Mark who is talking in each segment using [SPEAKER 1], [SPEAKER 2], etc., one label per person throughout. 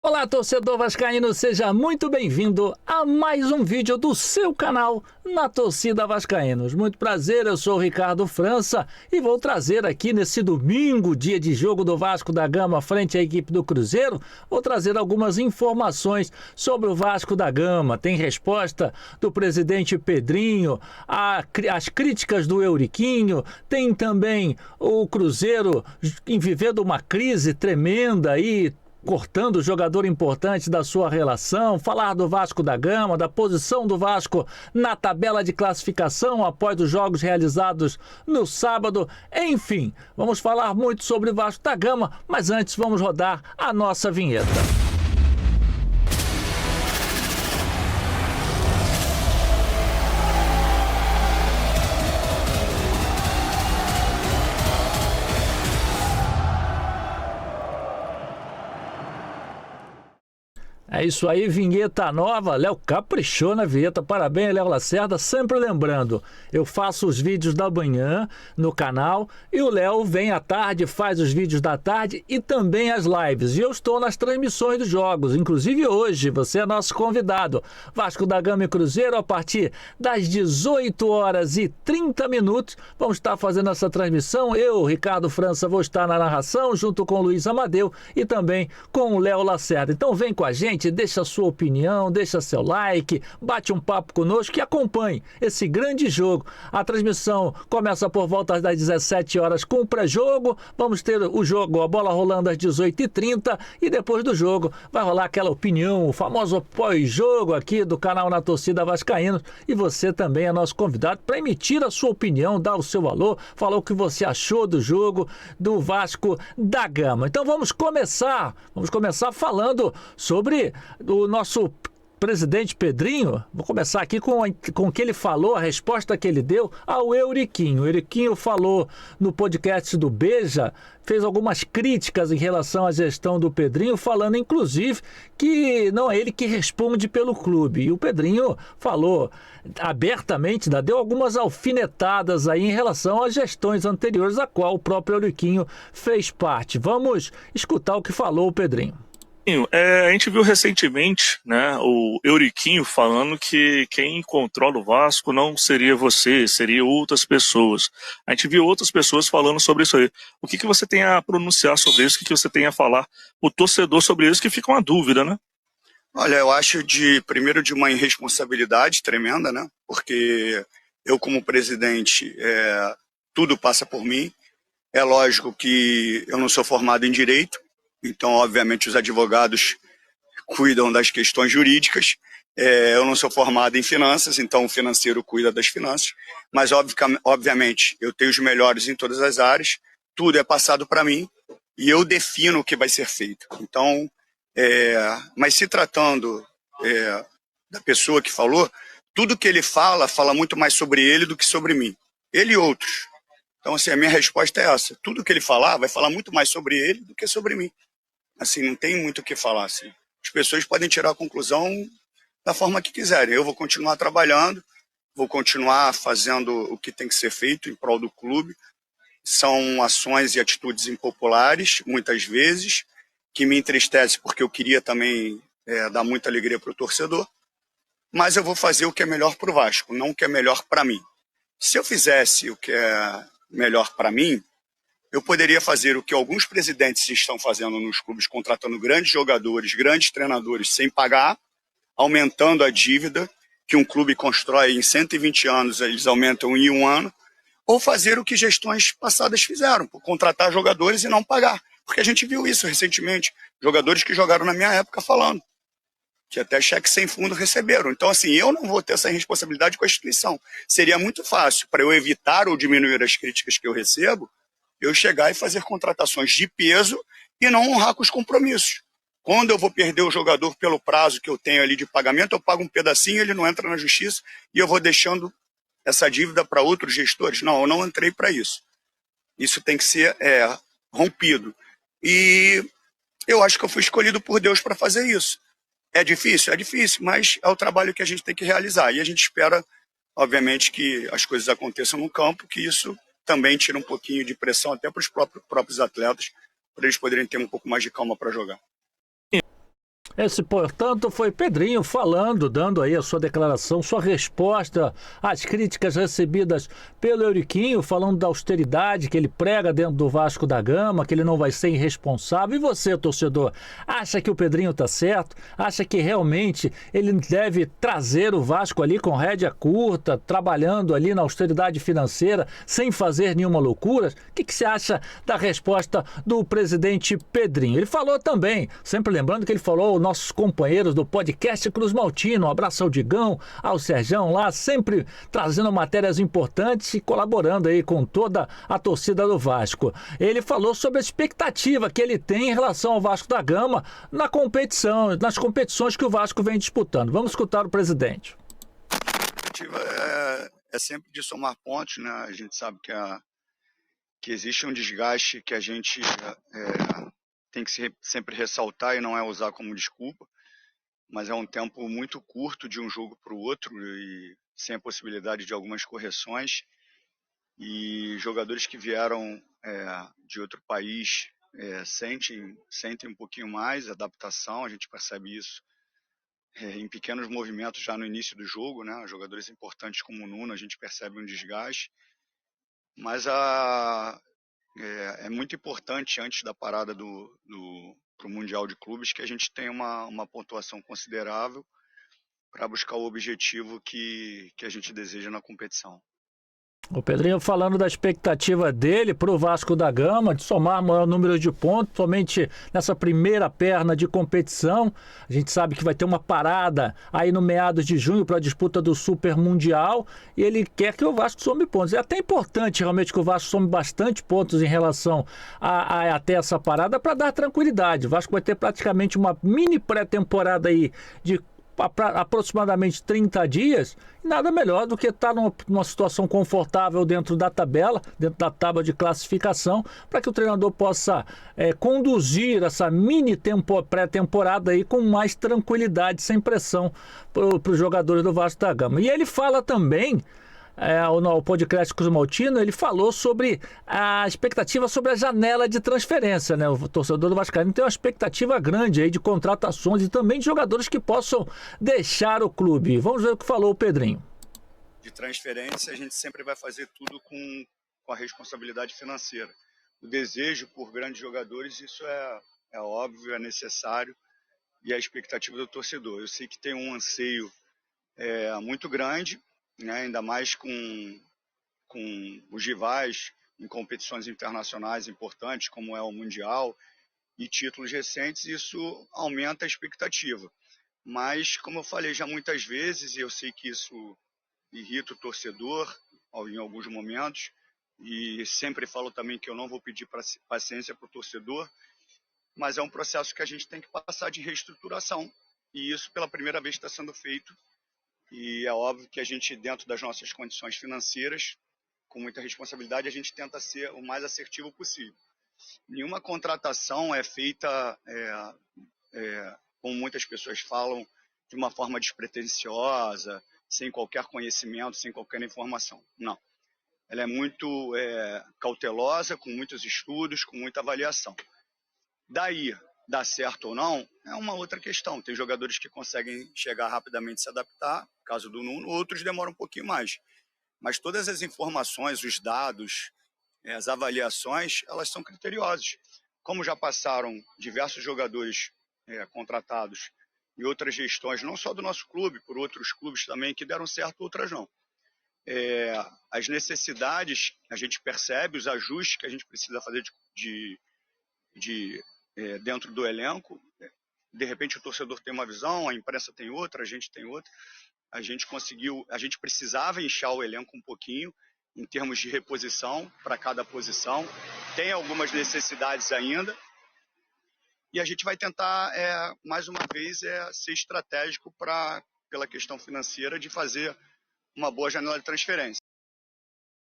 [SPEAKER 1] Olá, torcedor vascaíno, seja muito bem-vindo a mais um vídeo do seu canal Na Torcida Vascaínos. Muito prazer, eu sou o Ricardo França e vou trazer aqui nesse domingo, dia de jogo do Vasco da Gama frente à equipe do Cruzeiro, vou trazer algumas informações sobre o Vasco da Gama. Tem resposta do presidente Pedrinho, as críticas do Euriquinho, tem também o Cruzeiro vivendo uma crise tremenda aí, cortando o jogador importante da sua relação, falar do Vasco da Gama, da posição do Vasco na tabela de classificação após os jogos realizados no sábado. Enfim, vamos falar muito sobre o Vasco da Gama, mas antes vamos rodar a nossa vinheta. É isso aí, vinheta nova. Léo caprichou na vinheta. Parabéns, Léo Lacerda. Sempre lembrando, eu faço os vídeos da manhã no canal e o Léo vem à tarde, faz os vídeos da tarde e também as lives. E eu estou nas transmissões dos jogos, inclusive hoje, você é nosso convidado. Vasco da Gama e Cruzeiro, a partir das 18 horas e 30 minutos, vamos estar fazendo essa transmissão. Eu, Ricardo França, vou estar na narração, junto com o Luiz Amadeu e também com o Léo Lacerda. Então vem com a gente. Deixa a sua opinião, deixa seu like, bate um papo conosco e acompanhe esse grande jogo. A transmissão começa por volta das 17 horas com o pré-jogo, vamos ter o jogo, a bola rolando às 18h30 e depois do jogo vai rolar aquela opinião, o famoso pós-jogo aqui do canal Na Torcida Vascaínos, e você também é nosso convidado para emitir a sua opinião, dar o seu valor, falar o que você achou do jogo do Vasco da Gama. Então vamos começar falando sobre o nosso presidente Pedrinho. Vou começar aqui com o que ele falou, a resposta que ele deu ao Euriquinho. O Euriquinho falou no podcast do Beja, fez algumas críticas em relação à gestão do Pedrinho, falando inclusive que não é ele que responde pelo clube. E o Pedrinho falou abertamente, deu algumas alfinetadas aí em relação às gestões anteriores, a qual o próprio Euriquinho fez parte. Vamos escutar o que falou o Pedrinho.
[SPEAKER 2] A gente viu recentemente, né, o Euriquinho falando que quem controla o Vasco não seria você, seria outras pessoas. A gente viu outras pessoas falando sobre isso aí. O que você tem a pronunciar sobre isso? O que você tem a falar o torcedor sobre isso, que fica uma dúvida, né?
[SPEAKER 3] Olha, eu acho primeiro de uma irresponsabilidade tremenda, né? Porque eu, como presidente, tudo passa por mim. É lógico que eu não sou formado em direito, então, obviamente, os advogados cuidam das questões jurídicas. Eu não sou formado em finanças, então o financeiro cuida das finanças. Mas, obviamente, eu tenho os melhores em todas as áreas. Tudo é passado para mim e eu defino o que vai ser feito. Então, mas se tratando da pessoa que falou, tudo que ele fala muito mais sobre ele do que sobre mim. Ele e outros. Então, assim, a minha resposta é essa. Tudo que ele falar vai falar muito mais sobre ele do que sobre mim. Assim, não tem muito o que falar. Assim. As pessoas podem tirar a conclusão da forma que quiserem. Eu vou continuar trabalhando, vou continuar fazendo o que tem que ser feito em prol do clube. São ações e atitudes impopulares, muitas vezes, que me entristecem porque eu queria também dar muita alegria para o torcedor. Mas eu vou fazer o que é melhor para o Vasco, não o que é melhor para mim. Se eu fizesse o que é melhor para mim, eu poderia fazer o que alguns presidentes estão fazendo nos clubes, contratando grandes jogadores, grandes treinadores sem pagar, aumentando a dívida que um clube constrói em 120 anos, eles aumentam em um ano, ou fazer o que gestões passadas fizeram, contratar jogadores e não pagar. Porque a gente viu isso recentemente, jogadores que jogaram na minha época falando, que até cheque sem fundo receberam. Então, assim, eu não vou ter essa responsabilidade com a instituição. Seria muito fácil, para eu evitar ou diminuir as críticas que eu recebo, eu chegar e fazer contratações de peso e não honrar com os compromissos. Quando eu vou perder o jogador pelo prazo que eu tenho ali de pagamento, eu pago um pedacinho, ele não entra na justiça e eu vou deixando essa dívida para outros gestores. Não, eu não entrei para isso. Isso tem que ser rompido. E eu acho que eu fui escolhido por Deus para fazer isso. É difícil? É difícil, mas é o trabalho que a gente tem que realizar. E a gente espera, obviamente, que as coisas aconteçam no campo, que isso também tira um pouquinho de pressão até para os próprios atletas, para eles poderem ter um pouco mais de calma para jogar.
[SPEAKER 1] Esse, portanto, foi Pedrinho falando, dando aí a sua declaração, sua resposta às críticas recebidas pelo Euriquinho, falando da austeridade que ele prega dentro do Vasco da Gama, que ele não vai ser irresponsável. E você, torcedor, acha que o Pedrinho está certo? Acha que realmente ele deve trazer o Vasco ali com rédea curta, trabalhando ali na austeridade financeira, sem fazer nenhuma loucura? O que você acha da resposta do presidente Pedrinho? Ele falou também, sempre lembrando que ele falou nossos companheiros do podcast Cruz Maltino. Um abraço ao Digão, ao Serjão lá, sempre trazendo matérias importantes e colaborando aí com toda a torcida do Vasco. Ele falou sobre a expectativa que ele tem em relação ao Vasco da Gama na competição, nas competições que o Vasco vem disputando. Vamos escutar o presidente.
[SPEAKER 3] A expectativa é sempre de somar pontos, né? A gente sabe que existe um desgaste que a gente tem que sempre ressaltar e não é usar como desculpa, mas é um tempo muito curto de um jogo para o outro e sem a possibilidade de algumas correções, e jogadores que vieram de outro país sentem um pouquinho mais adaptação. A gente percebe isso em pequenos movimentos já no início do jogo, né? Jogadores importantes como o Nuno, a gente percebe um desgaste, mas é muito importante antes da parada pro Mundial de Clubes que a gente tenha uma pontuação considerável para buscar o objetivo que a gente deseja na competição.
[SPEAKER 1] O Pedrinho falando da expectativa dele para o Vasco da Gama, de somar maior número de pontos, somente nessa primeira perna de competição. A gente sabe que vai ter uma parada aí no meados de junho para a disputa do Super Mundial, e ele quer que o Vasco some pontos. É até importante realmente que o Vasco some bastante pontos em relação a até essa parada para dar tranquilidade. O Vasco vai ter praticamente uma mini pré-temporada aí de aproximadamente 30 dias, e nada melhor do que estar numa situação confortável dentro da tabela, dentro da tábua de classificação, para que o treinador possa conduzir essa mini pré-temporada aí com mais tranquilidade, sem pressão para os jogadores do Vasco da Gama. E ele fala também, no podcast Cruz Maltino, ele falou sobre a expectativa sobre a janela de transferência, né? O torcedor do Vascaíno tem uma expectativa grande aí de contratações e também de jogadores que possam deixar o clube. Vamos ver o que falou o Pedrinho.
[SPEAKER 3] De transferência, a gente sempre vai fazer tudo com a responsabilidade financeira. O desejo por grandes jogadores, isso é óbvio, é necessário, e a expectativa do torcedor. Eu sei que tem um anseio muito grande, né, ainda mais com os rivais em competições internacionais importantes, como é o Mundial, e títulos recentes, isso aumenta a expectativa. Mas, como eu falei já muitas vezes, e eu sei que isso irrita o torcedor em alguns momentos, e sempre falo também que eu não vou pedir paciência para o torcedor, mas é um processo que a gente tem que passar de reestruturação, e isso pela primeira vez está sendo feito. E é óbvio que a gente, dentro das nossas condições financeiras, com muita responsabilidade, a gente tenta ser o mais assertivo possível. Nenhuma contratação é feita, como muitas pessoas falam, de uma forma despretensiosa, sem qualquer conhecimento, sem qualquer informação. Não. Ela é muito cautelosa, com muitos estudos, com muita avaliação. Daí, dar certo ou não, é uma outra questão. Tem jogadores que conseguem chegar rapidamente, se adaptar, no caso do Nuno, outros demoram um pouquinho mais. Mas todas as informações, os dados, as avaliações, elas são criteriosas. Como já passaram diversos jogadores contratados e outras gestões, não só do nosso clube, por outros clubes também, que deram certo, outras não. As necessidades, a gente percebe, os ajustes que a gente precisa fazer dentro do elenco. De repente o torcedor tem uma visão, a imprensa tem outra, a gente tem outra. A gente precisava inchar o elenco um pouquinho em termos de reposição para cada posição. Tem algumas necessidades ainda. E a gente vai tentar, mais uma vez, ser estratégico pela questão financeira de fazer uma boa janela de transferência.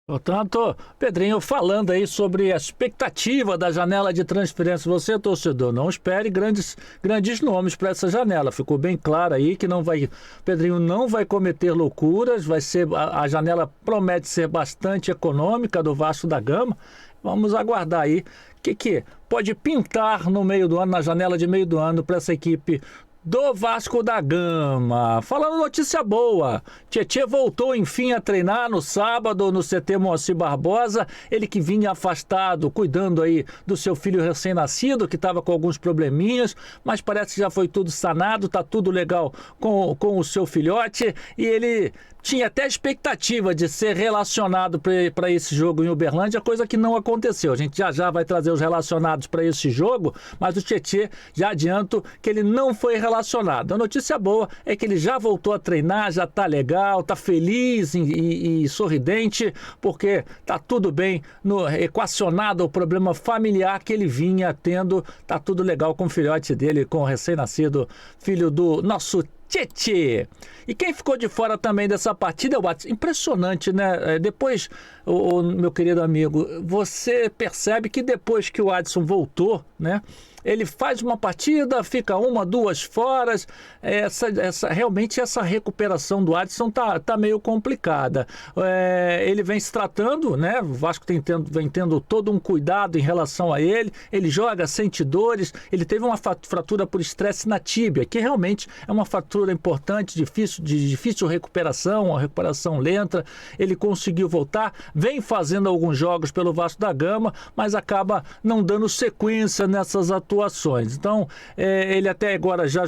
[SPEAKER 1] Portanto, Pedrinho falando aí sobre a expectativa da janela de transferência. Você, torcedor, não espere grandes nomes para essa janela. Ficou bem claro aí que Pedrinho não vai cometer loucuras, a janela promete ser bastante econômica do Vasco da Gama. Vamos aguardar aí o que pode pintar no meio do ano, na janela de meio do ano, para essa equipe do Vasco da Gama. Falando notícia boa, Tietê voltou enfim a treinar no sábado no CT Moacir Barbosa, ele que vinha afastado, cuidando aí do seu filho recém-nascido, que estava com alguns probleminhas, mas parece que já foi tudo sanado, tá tudo legal com o seu filhote, e ele tinha até expectativa de ser relacionado para esse jogo em Uberlândia, coisa que não aconteceu. A gente já vai trazer os relacionados para esse jogo, mas o Tietê, já adianto que ele não foi relacionado. A notícia boa é que ele já voltou a treinar, já está legal, está feliz e sorridente, porque está tudo bem, equacionado o problema familiar que ele vinha tendo, está tudo legal com o filhote dele, com o recém-nascido filho do nosso Tietê. E quem ficou de fora também dessa partida é o Adson. Impressionante, né? Depois, meu querido amigo, você percebe que depois que o Adson voltou, né? Ele faz uma partida, fica 1, 2 fora. Realmente essa recuperação do Adson tá meio complicada. Ele vem se tratando, né? O Vasco vem tendo todo um cuidado em relação a ele. Ele joga, sente dores. Ele teve uma fratura por estresse na tíbia, que realmente é uma fratura importante, de difícil recuperação, uma recuperação lenta. Ele conseguiu voltar, vem fazendo alguns jogos pelo Vasco da Gama, mas acaba não dando sequência nessas atuações. Então, ele até agora já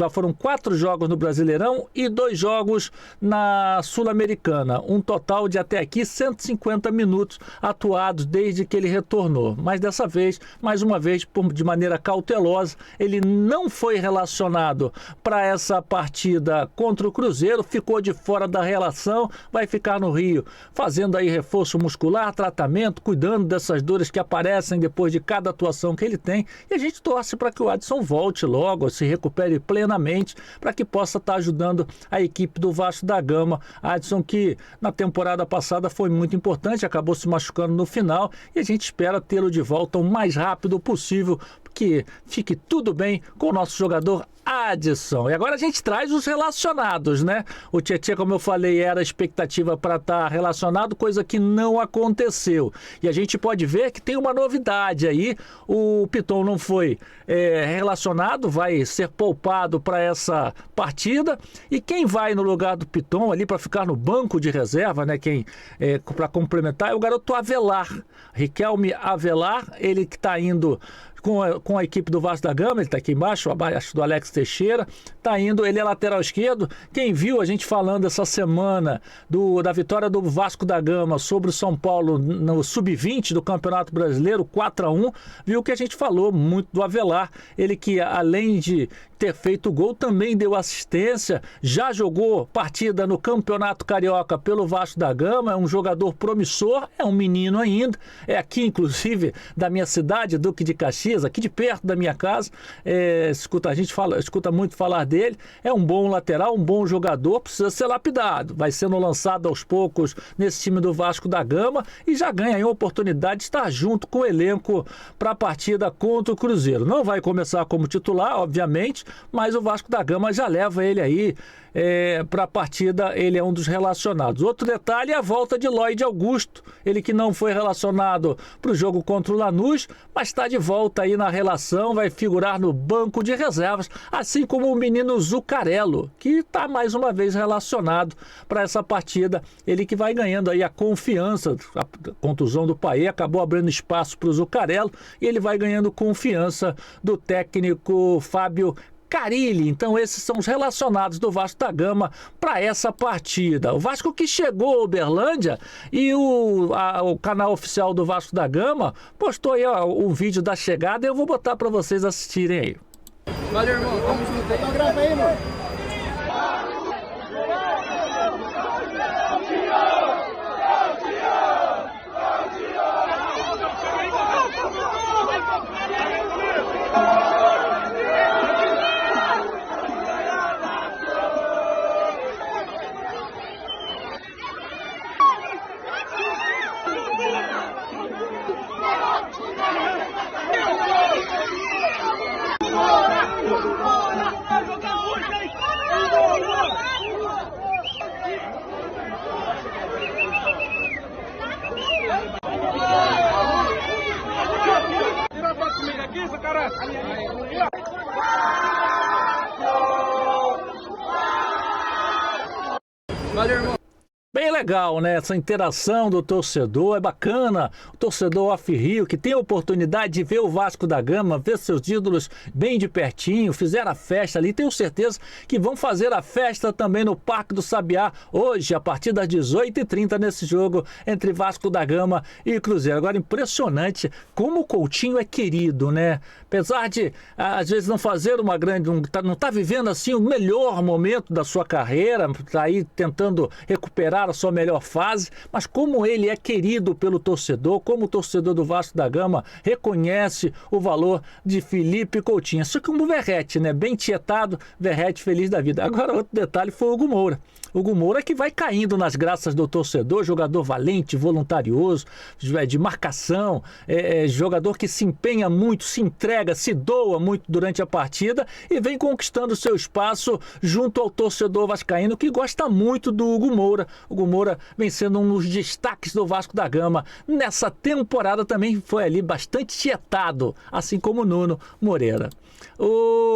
[SPEAKER 1] foram 4 jogos no Brasileirão e 2 jogos na Sul-Americana. Um total de até aqui 150 minutos atuados desde que ele retornou. Mas dessa vez, mais uma vez, de maneira cautelosa, ele não foi relacionado para essa partida contra o Cruzeiro, ficou de fora da relação, vai ficar no Rio fazendo aí reforço muscular, tratamento, cuidando dessas dores que aparecem depois de cada atuação que ele tem. E a gente torce para que o Adson volte logo, se recupere plenamente, para que possa estar ajudando a equipe do Vasco da Gama. Adson, que na temporada passada foi muito importante, acabou se machucando no final, e a gente espera tê-lo de volta o mais rápido possível, que fique tudo bem com o nosso jogador Adson. E agora a gente traz os relacionados, né? O Tietê, como eu falei, era a expectativa para estar relacionado, coisa que não aconteceu. E a gente pode ver que tem uma novidade aí. O Piton não foi relacionado, vai ser poupado para essa partida. E quem vai no lugar do Piton ali para ficar no banco de reserva, né? Para complementar, é o garoto Avelar. Riquelme Avelar, ele que está indo com a equipe do Vasco da Gama, ele está aqui embaixo, abaixo do Alex Teixeira, está indo, ele é lateral esquerdo. Quem viu a gente falando essa semana da vitória do Vasco da Gama sobre o São Paulo no Sub-20 do Campeonato Brasileiro, 4-1, viu que a gente falou muito do Avelar, ele que além de ter feito o gol, também deu assistência, já jogou partida no Campeonato Carioca pelo Vasco da Gama, é um jogador promissor, é um menino ainda, é aqui inclusive da minha cidade, Duque de Caxias, aqui de perto da minha casa. A gente escuta muito falar dele, é um bom lateral, um bom jogador, precisa ser lapidado, vai sendo lançado aos poucos nesse time do Vasco da Gama e já ganha aí uma oportunidade de estar junto com o elenco para a partida contra o Cruzeiro. Não vai começar como titular, obviamente, mas o Vasco da Gama já leva ele aí para a partida, ele é um dos relacionados. Outro detalhe é a volta de Lloyd Augusto, ele que não foi relacionado para o jogo contra o Lanús, mas está de volta aí na relação, vai figurar no banco de reservas, assim como o menino Zucarello, que está mais uma vez relacionado para essa partida, ele que vai ganhando aí a confiança, a contusão do Paê acabou abrindo espaço para o Zucarello e ele vai ganhando confiança do técnico Fábio Carilli. Então esses são os relacionados do Vasco da Gama para essa partida. O Vasco que chegou a Uberlândia e o canal oficial do Vasco da Gama postou aí o vídeo da chegada e eu vou botar para vocês assistirem aí.
[SPEAKER 4] Valeu, irmão. Vamos junto aí. Grava aí, mano.
[SPEAKER 5] Vai jogar hoje, hein?
[SPEAKER 4] Valeu, irmão.
[SPEAKER 1] Bem legal, né? Essa interação do torcedor, é bacana. O torcedor off-Rio, que tem a oportunidade de ver o Vasco da Gama, ver seus ídolos bem de pertinho, fizeram a festa ali. Tenho certeza que vão fazer a festa também no Parque do Sabiá, hoje, a partir das 18h30, nesse jogo entre Vasco da Gama e Cruzeiro. Agora, impressionante como o Coutinho é querido, né? Apesar de, às vezes, não fazer uma grande... não tá vivendo, assim, o melhor momento da sua carreira, tá aí tentando recuperar a sua melhor fase, mas como ele é querido pelo torcedor, como o torcedor do Vasco da Gama reconhece o valor de Felipe Coutinho. Só que um Verratti, né? Bem tietado, Verratti feliz da vida. Agora, outro detalhe foi o Hugo Moura. Hugo Moura que vai caindo nas graças do torcedor, jogador valente, voluntarioso, de marcação, jogador que se empenha muito, se entrega, se doa muito durante a partida e vem conquistando seu espaço junto ao torcedor vascaíno, que gosta muito do Hugo Moura. Hugo Moura vem sendo um dos destaques do Vasco da Gama. Nessa temporada também foi ali bastante tietado, assim como o Nuno Moreira.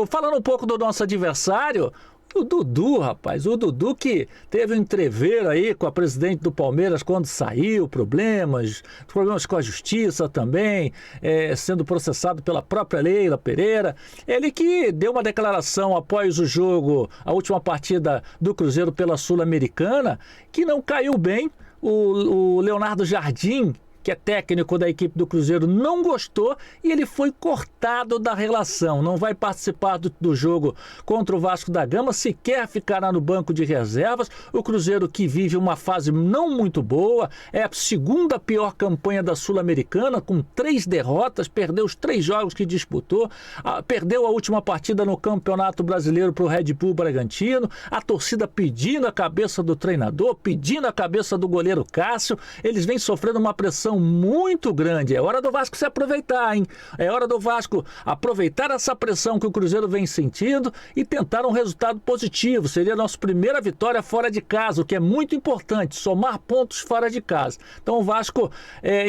[SPEAKER 1] Falando um pouco do nosso adversário, o Dudu, rapaz, o Dudu que teve um entreveiro aí com a presidente do Palmeiras quando saiu, problemas com a justiça também, sendo processado pela própria Leila Pereira. Ele que deu uma declaração após o jogo, a última partida do Cruzeiro pela Sul-Americana, que não caiu bem. O Leonardo Jardim, que é técnico da equipe do Cruzeiro, não gostou e ele foi cortado da relação. Não vai participar do jogo contra o Vasco da Gama, sequer ficará no banco de reservas. O Cruzeiro, que vive uma fase não muito boa, é a segunda pior campanha da Sul-Americana, com 3 derrotas, perdeu os 3 jogos que disputou, perdeu a última partida no Campeonato Brasileiro para o Red Bull Bragantino, a torcida pedindo a cabeça do treinador, pedindo a cabeça do goleiro Cássio. Eles vêm sofrendo uma pressão muito grande. É hora do Vasco se aproveitar, hein? É hora do Vasco aproveitar essa pressão que o Cruzeiro vem sentindo e tentar um resultado positivo. Seria a nossa primeira vitória fora de casa, o que é muito importante, somar pontos fora de casa. Então o Vasco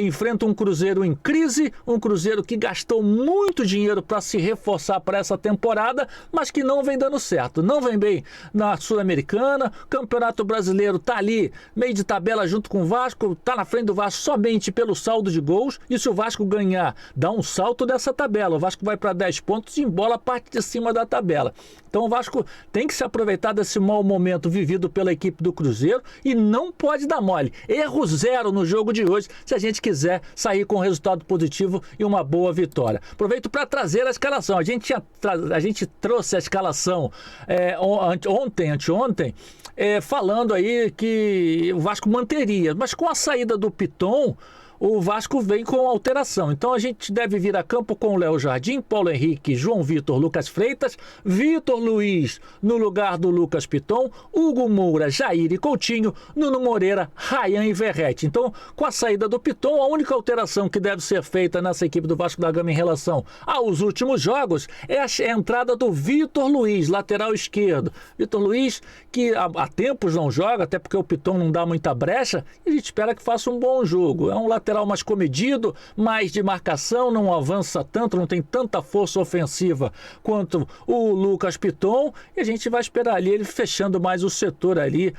[SPEAKER 1] enfrenta um Cruzeiro em crise, um Cruzeiro que gastou muito dinheiro para se reforçar para essa temporada, mas que não vem dando certo. Não vem bem na Sul-Americana, Campeonato Brasileiro tá ali, meio de tabela junto com o Vasco, tá na frente do Vasco somente pelo saldo de gols, e se o Vasco ganhar, dá um salto dessa tabela. O Vasco vai para 10 pontos e embola a parte de cima da tabela. Então o Vasco tem que se aproveitar desse mau momento vivido pela equipe do Cruzeiro e não pode dar mole. Erro 0 no jogo de hoje, se a gente quiser sair com um resultado positivo e uma boa vitória. Aproveito para trazer a escalação. A gente trouxe a escalação anteontem, falando aí que o Vasco manteria, mas com a saída do Piton, o Vasco vem com alteração. Então a gente deve vir a campo com o Léo Jardim, Paulo Henrique, João Vitor, Lucas Freitas, Vitor Luiz no lugar do Lucas Piton, Hugo Moura, Jair e Coutinho, Nuno Moreira, Ryan e Verratti. Então, com a saída do Piton, a única alteração que deve ser feita nessa equipe do Vasco da Gama em relação aos últimos jogos é a entrada do Vitor Luiz, lateral esquerdo. Vitor Luiz, que há tempos não joga, até porque o Piton não dá muita brecha, e a gente espera que faça um bom jogo. É um lateral mais comedido, mais de marcação, não avança tanto, não tem tanta força ofensiva quanto o Lucas Piton, e a gente vai esperar ali ele fechando mais o setor ali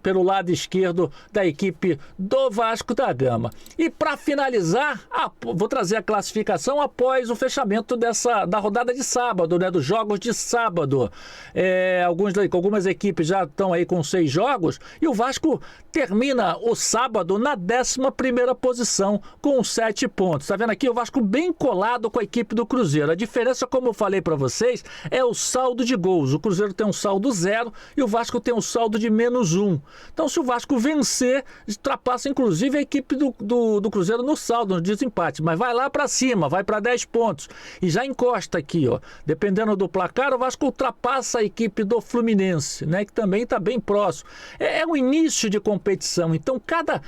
[SPEAKER 1] pelo lado esquerdo da equipe do Vasco da Gama. E para finalizar, vou trazer a classificação após o fechamento da rodada de sábado, né, dos jogos de sábado. Algumas equipes já estão aí com 6 jogos e o Vasco termina o sábado na 11ª posição com 7 pontos. Tá vendo aqui o Vasco bem colado com a equipe do Cruzeiro. A diferença, como eu falei para vocês, é o saldo de gols. O Cruzeiro tem um saldo 0 e o Vasco tem um saldo de -1. Então, se o Vasco vencer, ultrapassa inclusive a equipe do Cruzeiro no saldo, no desempate. Mas vai lá para cima, vai para 10 pontos e já encosta aqui, ó. Dependendo do placar, o Vasco ultrapassa a equipe do Fluminense, né, que também está bem próximo. É um início de competição. Então, cada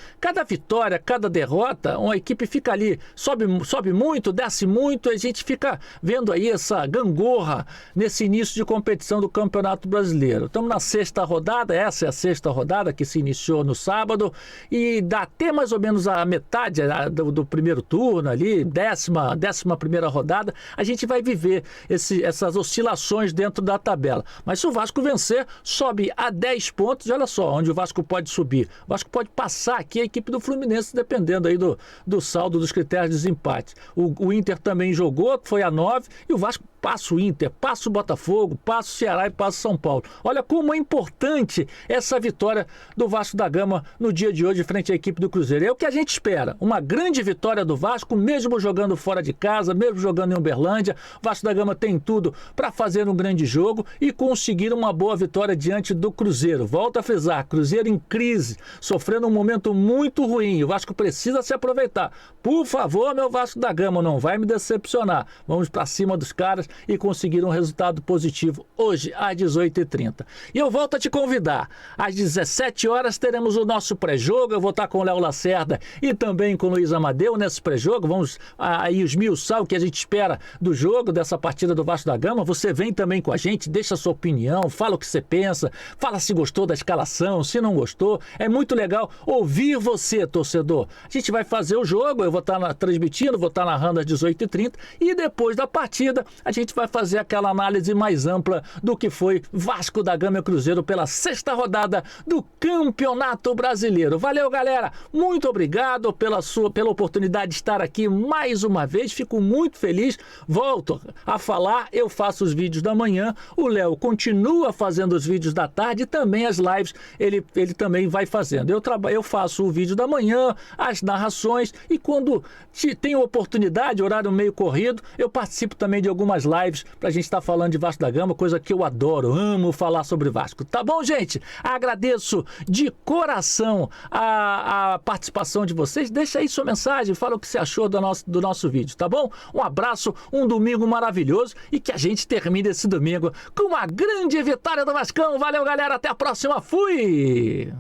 [SPEAKER 1] vitória, cada derrota derrota, uma equipe fica ali, sobe muito, desce muito, a gente fica vendo aí essa gangorra nesse início de competição do Campeonato Brasileiro. Estamos na sexta rodada, essa é a sexta rodada que se iniciou no sábado, e dá até mais ou menos a metade do primeiro turno ali, décima primeira rodada, a gente vai viver essas oscilações dentro da tabela. Mas se o Vasco vencer, sobe a 10 pontos, e olha só onde o Vasco pode subir. O Vasco pode passar aqui a equipe do Fluminense, dependendo aí do saldo dos critérios de desempate. O Inter também jogou, foi a 9, e o Vasco passa o Inter, passa o Botafogo, passa o Ceará e passa o São Paulo. Olha como é importante essa vitória do Vasco da Gama no dia de hoje frente à equipe do Cruzeiro. É o que a gente espera, uma grande vitória do Vasco, mesmo jogando fora de casa, mesmo jogando em Uberlândia. O Vasco da Gama tem tudo para fazer um grande jogo e conseguir uma boa vitória diante do Cruzeiro. Volto a frisar, Cruzeiro em crise, sofrendo um momento muito ruim. O Vasco precisa se aproveitar. Por favor, meu Vasco da Gama, não vai me decepcionar. Vamos para cima dos caras e conseguir um resultado positivo hoje às 18h30. E eu volto a te convidar. Às 17 horas teremos o nosso pré-jogo. Eu vou estar com o Léo Lacerda e também com o Luiz Amadeu nesse pré-jogo. Vamos aí esmiuçar o que a gente espera do jogo, dessa partida do Vasco da Gama. Você vem também com a gente, deixa a sua opinião, fala o que você pensa, fala se gostou da escalação, se não gostou. É muito legal ouvir você, torcedor. A gente vai fazer o jogo, eu vou estar transmitindo, vou estar narrando às 18h30 e depois da partida a gente vai fazer aquela análise mais ampla do que foi Vasco da Gama e Cruzeiro pela sexta rodada do Campeonato Brasileiro. Valeu, galera. Muito obrigado pela oportunidade de estar aqui mais uma vez. Fico muito feliz. Volto a falar, eu faço os vídeos da manhã, o Léo continua fazendo os vídeos da tarde e também as lives ele também vai fazendo. Eu faço o vídeo da manhã, as narrações, e quando tenho oportunidade, horário meio corrido, eu participo também de algumas lives pra gente estar falando de Vasco da Gama, coisa que eu adoro, amo falar sobre Vasco. Tá bom, gente? Agradeço de coração a participação de vocês. Deixa aí sua mensagem, fala o que você achou do nosso vídeo, tá bom? Um abraço, um domingo maravilhoso e que a gente termine esse domingo com uma grande vitória do Vascão. Valeu, galera, até a próxima. Fui!